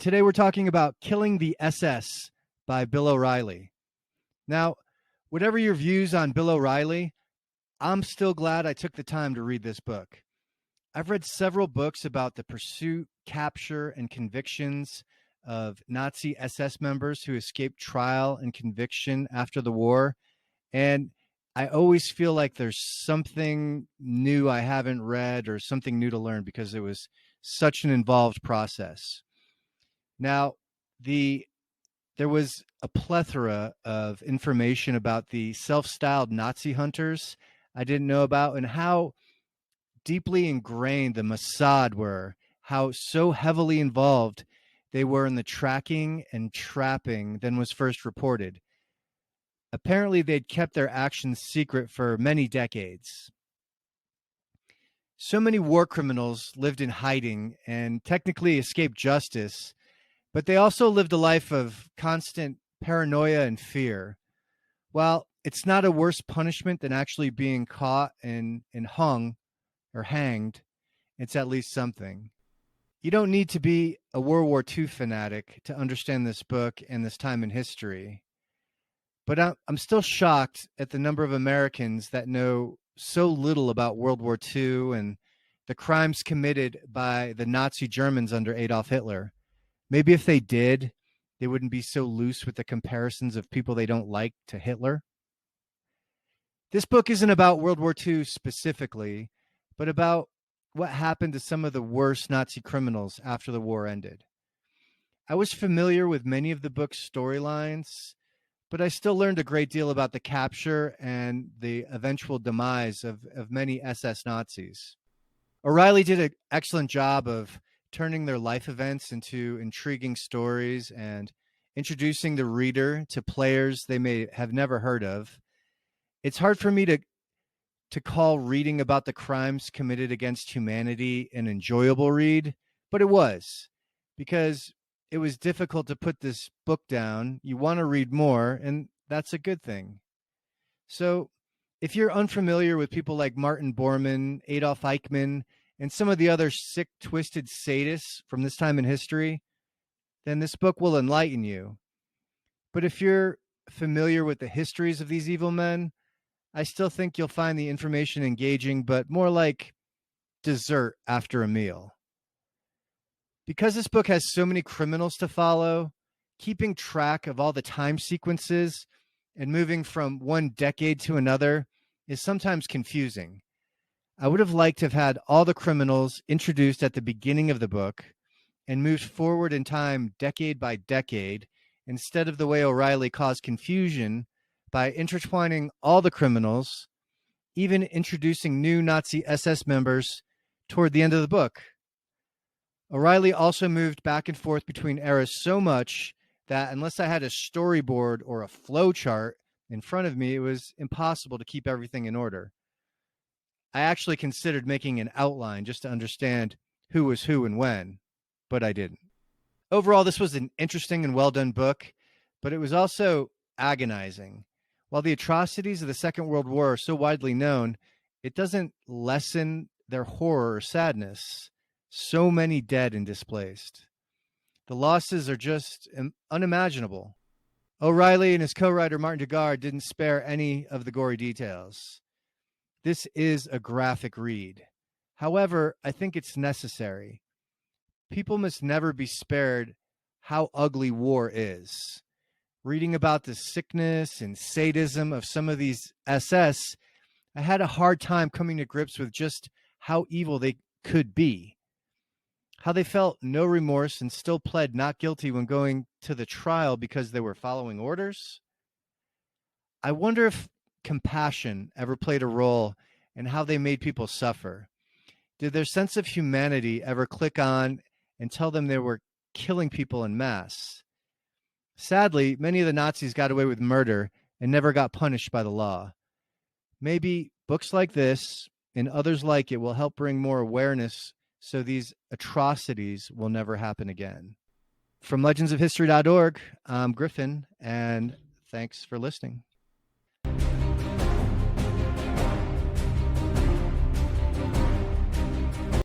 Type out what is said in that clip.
Today we're talking about Killing the SS by Bill O'Reilly. Now, whatever your views on Bill O'Reilly, I'm still glad I took the time to read this book. I've read several books about the pursuit, capture, and convictions of Nazi SS members who escaped trial and conviction after the war, and I always feel like there's something new I haven't read or something new to learn because it was such an involved process. Now, there was a plethora of information about the self-styled Nazi hunters I didn't know about, and how deeply ingrained the Mossad were, how so heavily involved they were in the tracking and trapping than was first reported. Apparently, they'd kept their actions secret for many decades. So many war criminals lived in hiding and technically escaped justice, but they also lived a life of constant paranoia and fear. While it's not a worse punishment than actually being caught and hung or hanged, it's at least something. You don't need to be a World War II fanatic to understand this book and this time in history. But I'm still shocked at the number of Americans that know so little about World War II and the crimes committed by the Nazi Germans under Adolf Hitler. Maybe if they did, they wouldn't be so loose with the comparisons of people they don't like to Hitler. This book isn't about World War II specifically, but about what happened to some of the worst Nazi criminals after the war ended. I was familiar with many of the book's storylines, but I still learned a great deal about the capture and the eventual demise of many SS Nazis. O'Reilly did an excellent job of turning their life events into intriguing stories and introducing the reader to players they may have never heard of. It's hard for me to call reading about the crimes committed against humanity an enjoyable read, but it was, because it was difficult to put this book down. You want to read more, and that's a good thing. So if you're unfamiliar with people like Martin Bormann, Adolf Eichmann, and some of the other sick, twisted sadists from this time in history, then this book will enlighten you. But if you're familiar with the histories of these evil men, I still think you'll find the information engaging, but more like dessert after a meal. Because this book has so many criminals to follow, keeping track of all the time sequences and moving from one decade to another is sometimes confusing. I would have liked to have had all the criminals introduced at the beginning of the book and moved forward in time decade by decade, instead of the way O'Reilly caused confusion by intertwining all the criminals, even introducing new Nazi SS members toward the end of the book. O'Reilly also moved back and forth between eras so much that unless I had a storyboard or a flow chart in front of me, it was impossible to keep everything in order. I actually considered making an outline just to understand who was who and when, but I didn't. Overall, this was an interesting and well-done book, but it was also agonizing. While the atrocities of the Second World War are so widely known, it doesn't lessen their horror or sadness. So many dead and displaced. The losses are just unimaginable. O'Reilly and his co-writer Martin Dugard didn't spare any of the gory details. This is a graphic read. However, I think it's necessary. People must never be spared how ugly war is. Reading about the sickness and sadism of some of these SS, I had a hard time coming to grips with just how evil they could be. How they felt no remorse and still pled not guilty when going to the trial because they were following orders. I wonder if compassion ever played a role in how they made people suffer. Did their sense of humanity ever click on and tell them they were killing people en masse? Sadly, many of the Nazis got away with murder and never got punished by the law. Maybe books like this and others like it will help bring more awareness so these atrocities will never happen again. From legendsofhistory.org, I'm Griffin, and thanks for listening.